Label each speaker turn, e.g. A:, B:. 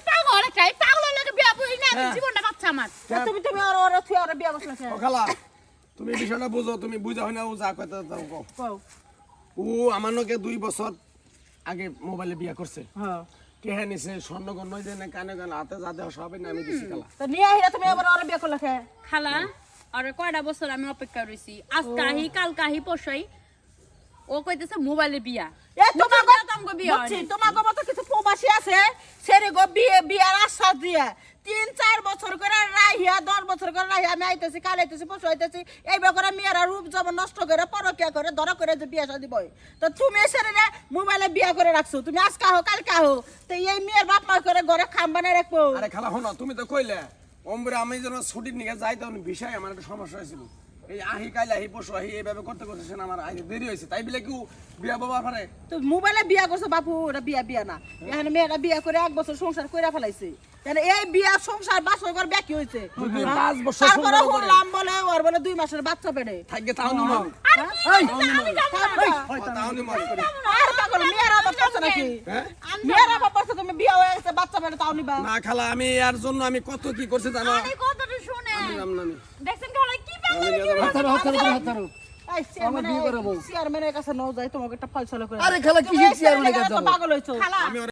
A: পাগল একটাই পাগল লাগে বিয়া বই না জীবনটা বাচ্চা আমার
B: তুমি তুমি ওর থুই ওর বিয়া বসলা
C: ও খালা তুমি বিষয়টা বুঝো তুমি বুঝা হয় না ও যা কইতা দাও কও
B: কও
C: ও আমার নকে 2 বছর আগে মোবাইলে বিয়া করছে
B: হ্যাঁ
C: কেহে নিছে স্বর্ণগণ নই দেনে কানে কানে হাতে যা দেওয়া সবই না আমি দিছি খালা
B: তো নিয়ে আইরা তুমি আবার ওর বিয়া করলা কে
A: খালা আর কয়টা বছর আমি অপেক্ষা রইছি আজকে আহি কালকে আহি পরশুই ও কইতেছে মোবাইলে বিয়া
B: এ তোমার
A: তোমাকে বিয়া
B: বুঝছি তোমার মত কিছু প্রবাসী আছে সেরে গো বিয়ার আশ্বাস দিয়ে 3-4 বছর করে রাইয়া 10 বছর করে রাইয়া আমি আইতেছি কাল আইতেছি পরশু আইতেছি এইবার করে মেয়েরা রূপ জব নষ্ট করে পরকিয়া করে ধরা করে যে বিয়া শাদী বই তো তুমি সেরে মোবাইলে বিয়া করে রাখছো তুমি আজকে আহো কালকে আহো তো এই মেয়ের বাপ মা করে ঘরে খাম বানায় রাখবো
C: আরে খালা হনো তুমি তো কইলে ওমরে আমি যেন ছুটির নিকে যাই তখন বিষয় আমার একটা সমস্যা হয়েছিল এই আহি কাইলা আহি পরশু আহি এইভাবে করতে করতে সেন আমার আগে দেরি হয়েছে তাই বলে কি বিয়া বাবা পারে
B: তো মোবাইলে বিয়া করছো বাপু ওটা বিয়া না এখানে মেয়েরা বিয়া করে 1 বছর সংসার কইরা ফেলাইছে মানে এই বিয়া সংসার বাসর ঘর বাকি হইছে
C: যদি 5 বছর
B: তারপরে
C: সংসার করে
B: হলাম বলে ওর বলে 2 মাসের বাচ্চা পেড়ে
C: থাকবে তাও নি মন তাও নি মন
B: আর পাগল মেয়েরা বাপ করছে নাকি
C: হ্যাঁ
B: মেয়েরা বাপ করছে তুমি বিয়া হয়ে গেছে বাচ্চা পেড়ে তাও নিবা
C: না খালা আমি এর জন্য আমি কত কি করছি জানো
A: আরে কতটা শুনে
C: আমি জানি না আমি
A: দেখছেন খালা কি পাগল
D: হাতারো
B: এই চেয়ারম্যানের কাছে নাও যাই তোমাকে একটা ফয়সালা করে
D: আরে খালা কিসের চেয়ারম্যানের কাছে
B: পাগল হইছো
A: খালা
C: আমি